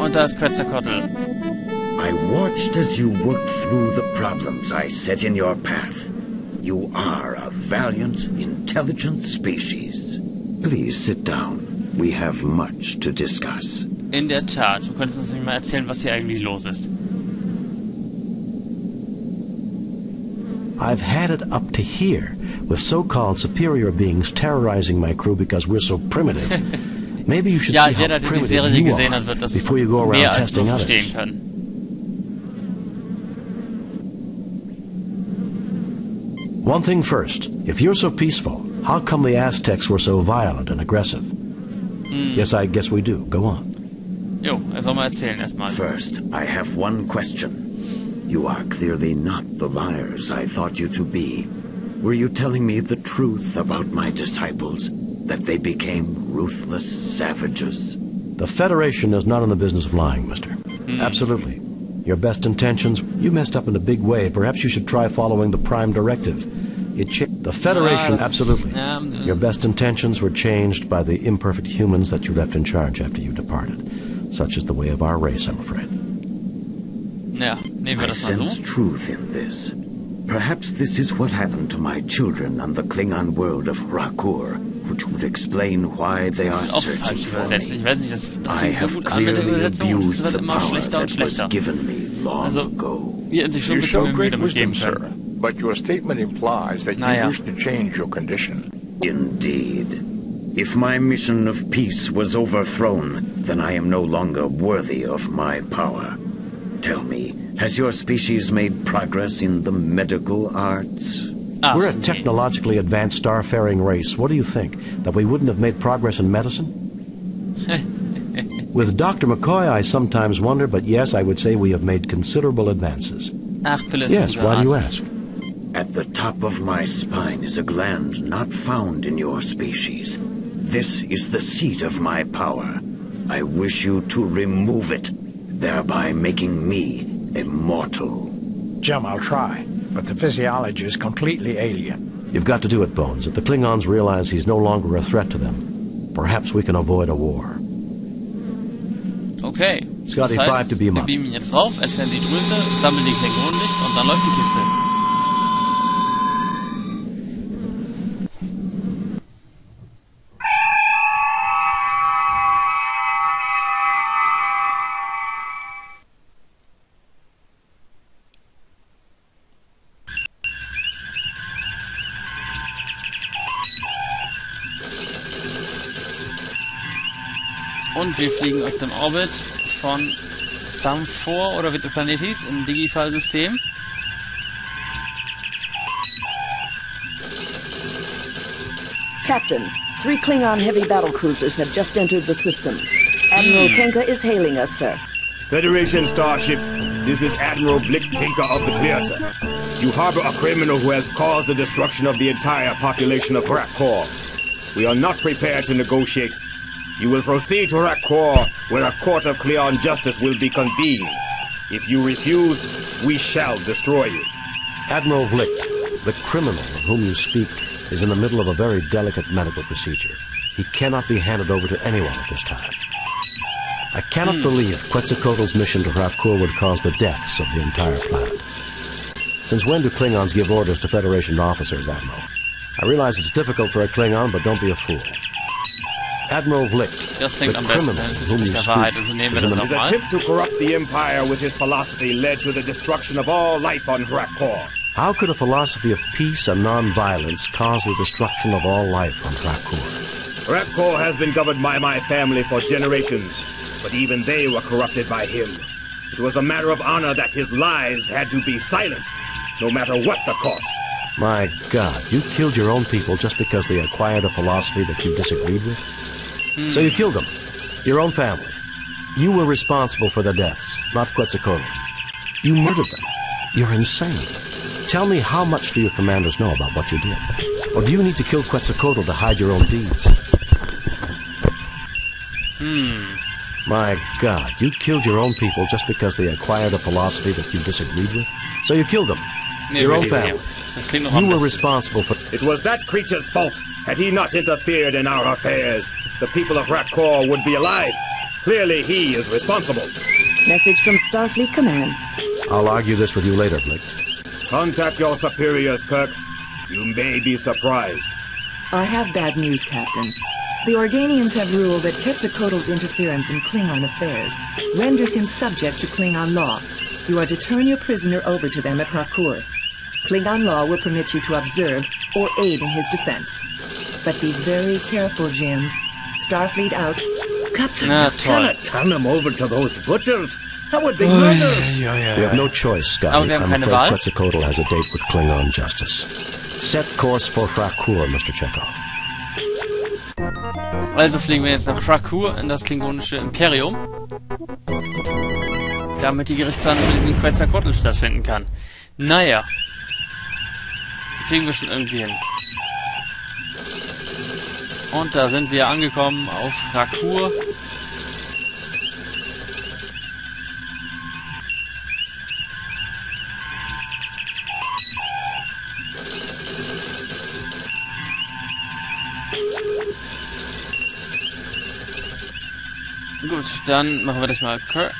Und da ist Quetzalcoatl. I watched as you worked through the problems I set in your path. You are a valiant, intelligent species. Please sit down. We have much to discuss. In der Tat. Du könntest uns nicht mal erzählen, was hier eigentlich los ist. I've had it up to here with so-called superior beings terrorizing my crew because we're so primitive. Maybe you should see how primitive you are before you go around testing others. One thing first. If you're so peaceful, how come the Aztecs were so violent and aggressive? Yes, I guess we do. Go on. Jo, soll mal erzählen erstmal. First, I have one question. You are clearly not the liars I thought you to be. Were you telling me the truth about my disciples? That they became ruthless savages? The Federation is not in the business of lying, mister. Absolutely. Your best intentions, you messed up in a big way. Perhaps you should try following the Prime Directive. The Federation, absolutely. Your best intentions were changed by the imperfect humans that you left in charge after you departed. Such is the way of our race, I'm afraid. Ja, nehmen wir I das mal sense so. truth in this. Perhaps this is what happened to my children on the Klingon world of Hrakkour, which would explain why they are Das ist auch searching falsch for übersetzt. me. Ich weiß nicht, das I fängt so have gut an mit der clearly Übersetzung und es abused wird the immer power schlechter und that was schlechter. given me long Also, ago. die hätten sich schon ein You bisschen show mehr Mühe great damit wisdom, geben sir, können. but your statement implies that Naja. you wish to change your condition. Indeed. If my mission of peace was overthrown, then I am no longer worthy of my power. Tell me, has your species made progress in the medical arts? Ach, We're a nee. technologically advanced starfaring race. What do you think? That we wouldn't have made progress in medicine? With Dr. McCoy, I sometimes wonder, but yes, I would say we have made considerable advances. Ach, Phyllis, Yes, why do you ask? At the top of my spine is a gland not found in your species. This is the seat of my power. I wish you to remove it, thereby making me immortal. Jim, I'll try, but the physiology is completely alien. You've got to do it, Bones. If the Klingons realize he's no longer a threat to them, perhaps we can avoid a war. Okay. Scotty, Das heißt, 5 to beam wir up. beamen jetzt rauf, entfernen die Drüse, sammeln die Klingonen nicht und dann läuft die Kiste. Und wir fliegen aus dem Orbit von Zamphor, oder wie der Planet hieß, im Digifal-System. Captain, 3 Klingon heavy battlecruisers have just entered the system. Admiral Kenka is hailing us, sir. Federation starship, this is Admiral Blick Pinker of the Verräter. You harbor a criminal who has caused the destruction of the entire population of Hrakkour. We are not prepared to negotiate. You will proceed to Hrakkour, where a court of Klingon justice will be convened. If you refuse, we shall destroy you. Admiral Vlick, the criminal of whom you speak is in the middle of a very delicate medical procedure. He cannot be handed over to anyone at this time. I cannot believe Quetzalcoatl's mission to Hrakkour would cause the deaths of the entire planet. Since when do Klingons give orders to Federation officers, Admiral? I realize it's difficult for a Klingon, but don't be a fool. Admiral Vlick, Das the klingt am besten, criminal wenn es of whom you entspricht der Wahrheit speak ist. Nehmen wir is in das the auch His mal. attempt to corrupt the Empire with his philosophy led to the destruction of all life on Hrakkour. How could a philosophy of peace and non-violence cause the destruction of all life on Hrakkour? Hrakkour has been governed by my family for generations, but even they were corrupted by him. It was a matter of honor that his lies had to be silenced, no matter what the cost. My God, you killed your own people just because they acquired a philosophy that you disagreed with? So you killed them, your own family. You were responsible for their deaths, not Quetzalcoatl. You murdered them. You're insane. Tell me, how much do your commanders know about what you did? Or do you need to kill Quetzalcoatl to hide your own deeds? My God, you killed your own people just because they acquired a philosophy that you disagreed with? So you killed them, Nee, your own wirklich family. nicht. Das klingt noch am You were besten. responsible for... It was that creature's fault. Had he not interfered in our affairs, the people of Hrakkour would be alive. Clearly he is responsible. Message from Starfleet Command. I'll argue this with you later, Blicht. Contact your superiors, Kirk. You may be surprised. I have bad news, Captain. The Organians have ruled that Quetzalcoatl's interference in Klingon affairs renders him subject to Klingon law. You are to turn your prisoner over to them at Hrakkour. Klingon law will permit you to observe or aid in his defense. But be very careful, Jim. Starfleet out. Captain, Na, you cannot turn him over to those butchers. That would be murder. We have no choice, Scotty. Aber wir haben I'm keine afraid Wahl. Quetzalcoatl has a date with Klingon justice. Set course for Hrakkour, Mr. Chekhov. Also fliegen wir jetzt nach Hrakkour in das Klingonische Imperium, damit die Gerichtsverhandlung mit diesem Quetzalcoatl stattfinden kann. Naja. Kriegen wir schon irgendwie hin. Und da sind wir angekommen auf Hrakkour. Gut, dann machen wir das mal. Kirk?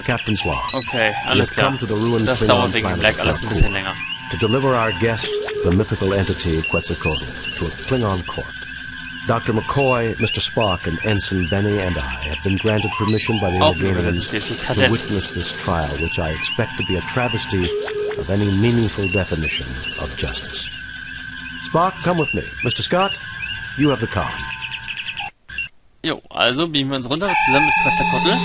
Captain's log. Okay, We alles have klar. come to the ruined Das Klingon dauert wegen planet Black of alles ein Hrakkour bisschen länger. to deliver our guest, the mythical entity Quetzalcoatl, to a Klingon court. Dr. McCoy, Mr. Spock, and Ensign Benny and I have been granted permission by the Organians to witness this trial, which I expect to be a travesty of any meaningful definition of justice. Spock, come with me. Mr. Scott, you have the comm. Jo, also beamen wir uns runter zusammen mit Quetzalcoatl.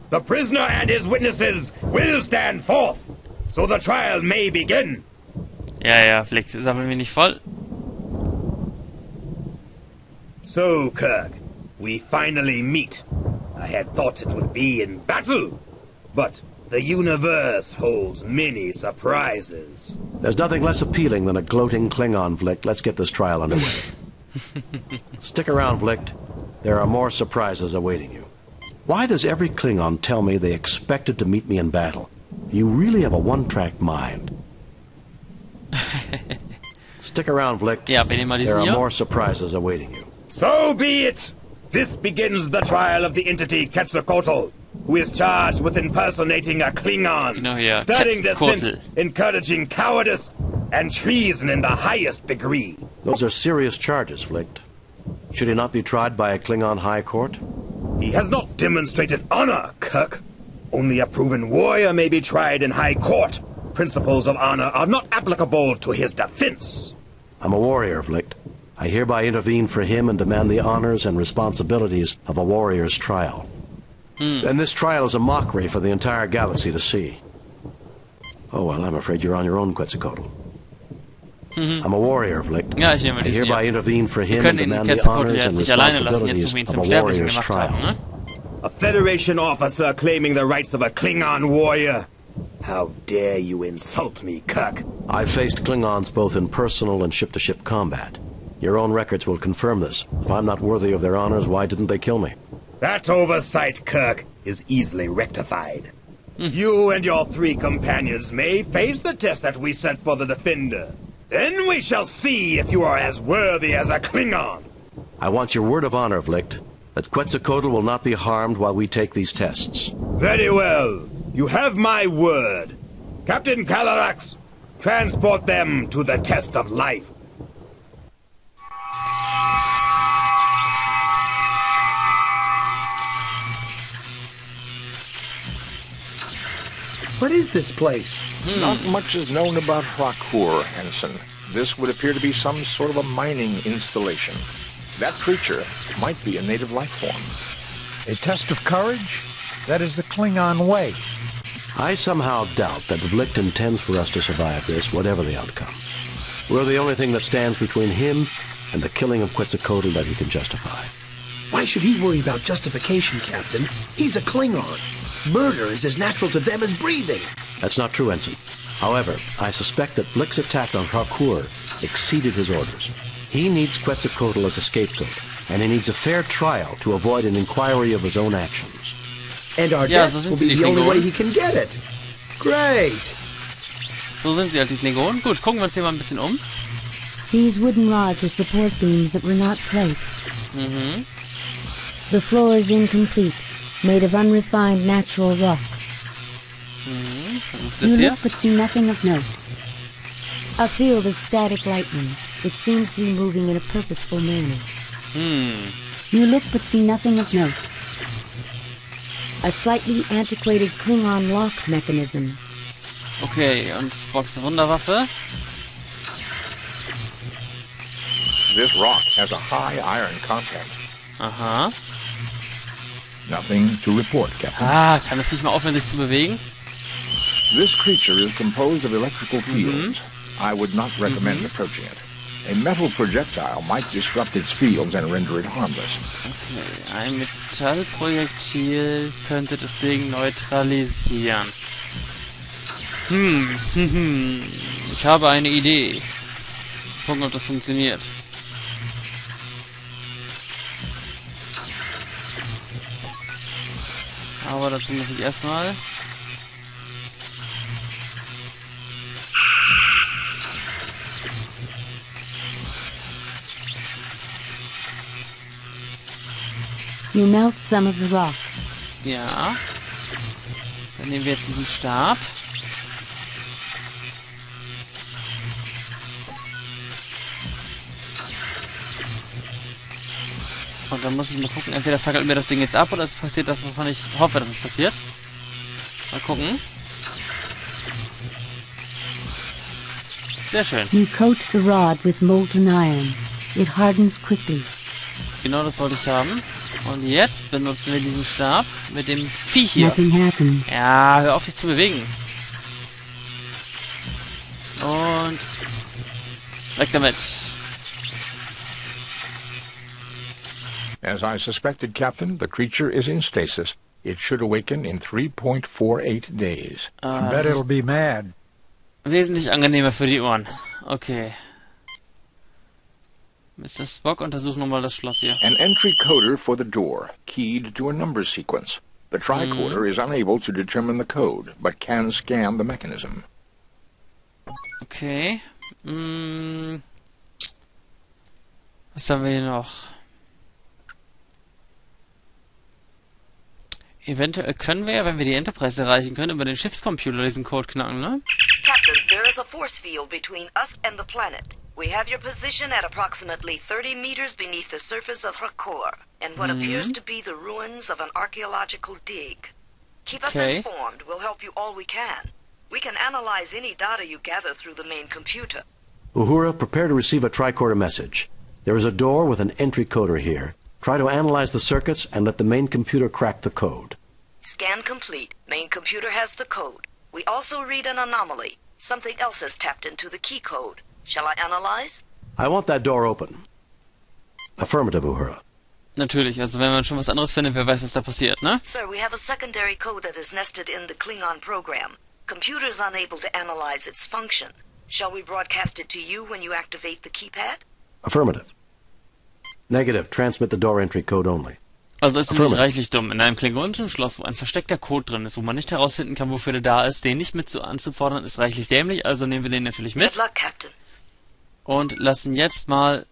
The prisoner and his witnesses will stand forth, so the trial may begin. Ja, Flick, sammeln wir nicht voll. So, Kirk, we finally meet. I had thought it would be in battle, but the universe holds many surprises. There's nothing less appealing than a gloating Klingon, Vlicht. Let's get this trial underway. Stick around, Vlicht. There are more surprises awaiting you. Why does every Klingon tell me they expected to meet me in battle? You really have a one-track mind. Stick around, Vlicht. Ja, wir nehmen mal There diesen are hier. more surprises awaiting you. So be it! This begins the trial of the entity Quetzalcoatl, who is charged with impersonating a Klingon, Genau hier, studying Quetzalcoatl. dissent, encouraging cowardice, and treason in the highest degree. Those are serious charges, Vlicht. Should he not be tried by a Klingon high court? He has not demonstrated honor, Kirk. Only a proven warrior may be tried in high court. Principles of honor are not applicable to his defense. I'm a warrior, Vlicht. I hereby intervene for him and demand the honors and responsibilities of a warrior's trial. And this trial is a mockery for the entire galaxy to see. Oh, well, I'm afraid you're on your own, Quetzalcoatl. I'm a warrior, Vlicht. Ja, ich nehme I diesen hereby hier. intervene for Wir him können and den demand the Quetzalcoatl honors jetzt and nicht alleine lassen, jetzt responsibilities wo wir ihn of zum a Sterblichen warrior's gemacht trial. haben, ne? A Federation officer claiming the rights of a Klingon warrior. How dare you insult me, Kirk? I've faced Klingons both in personal and ship-to-ship combat. Your own records will confirm this. If I'm not worthy of their honors, why didn't they kill me? That oversight, Kirk, is easily rectified. You and your 3 companions may face the test that we set for the Defender. Then we shall see if you are as worthy as a Klingon. I want your word of honor, Vlicht, that Quetzalcoatl will not be harmed while we take these tests. Very well. You have my word. Captain Calarax, transport them to the test of life. What is this place? Not much is known about Hrakkour, Ensign. This would appear to be some sort of a mining installation. That creature might be a native life form. A test of courage? That is the Klingon way. I somehow doubt that Vlicht intends for us to survive this, whatever the outcome. We're the only thing that stands between him and the killing of Quetzalcoatl that he can justify. Why should he worry about justification, Captain? He's a Klingon. Murder is as natural to them as breathing. That's not true, Ensign. However, I suspect that Vlicht's attack on Hrakkour exceeded his orders. He needs Quetzalcoatl as a scapegoat, and he needs a fair trial to avoid an inquiry of his own actions. And our Ja, death so will sind sie, be die the only way Klingonen. he can get it. Great. So sind sie halt, die Klingonen. Gut, gucken wir uns hier mal ein bisschen um. These wooden rods are support beams that were not placed. The floor is incomplete, made of unrefined natural rock. Was ist You das hier? look but see nothing of note. A field of static lightning. It seems to be moving in a purposeful manner. You look but see nothing of note. A slightly antiquated Klingon lock mechanism. Okay, und Spocks Wunderwaffe. This rock has a high iron content. Aha. Nothing to report, Captain. Ah, kann es nicht mal aufhören, sich zu bewegen? This creature is composed of electrical fields. I would not recommend approaching it. A metal projectile might disrupt its fields and render it harmless. Okay, ein Metallprojektil könnte das Ding neutralisieren. Ich habe eine Idee. Gucken, ob das funktioniert. Aber dazu muss ich erstmal... You melt some of the rock. Ja. Dann nehmen wir jetzt diesen Stab. Und dann muss ich mal gucken, entweder fackelt mir das Ding jetzt ab oder es passiert das, wovon ich hoffe, dass es passiert. Mal gucken. Sehr schön. You coat the rod with molten iron. It hardens quickly. Genau das wollte ich haben. Und jetzt benutzen wir diesen Stab mit dem Viech hier. Nothing happens. Ja, hör auf dich zu bewegen. Und weg damit. As I suspected, Captain, the creature is in stasis. It should awaken in 3.48 days. I bet it'll be mad. Wesentlich angenehmer für die Ohren. Okay. Mr. Spock, untersuch nochmal das Schloss hier. An entry coder for the door, keyed to a number sequence. The tricorder is unable to determine the code, but can scan the mechanism. Okay. Was haben wir hier noch? Eventuell können wir ja, wenn wir die Enterprise erreichen können, über den Schiffscomputer diesen Code knacken, ne? Captain, there is a force field between us and the planet. We have your position at approximately 30 meters beneath the surface of Hrakkour, and what appears to be the ruins of an archaeological dig. Keep us informed. We'll help you all we can. We can analyze any data you gather through the main computer. Uhura, prepare to receive a tricorder message. There is a door with an entry coder here. Try to analyze the circuits and let the main computer crack the code. Scan complete. Main computer has the code. We also read an anomaly. Something else has tapped into the key code. Shall I analyze? I want that door open. Affirmative, Uhura. Natürlich, also wenn man schon was anderes findet, wer weiß, was da passiert, ne? Sir, we have a secondary code that is nested in the Klingon program. Computer is unable to analyze its function. Shall we broadcast it to you when you activate the keypad? Affirmative. Negative. Transmit the door entry code only. Also ist nämlich reichlich dumm. In einem klingonischen Schloss, wo ein versteckter Code drin ist, wo man nicht herausfinden kann, wofür der da ist, den nicht mit anzufordern, ist reichlich dämlich, also nehmen wir den natürlich mit. Good luck, Captain. Und lassen jetzt mal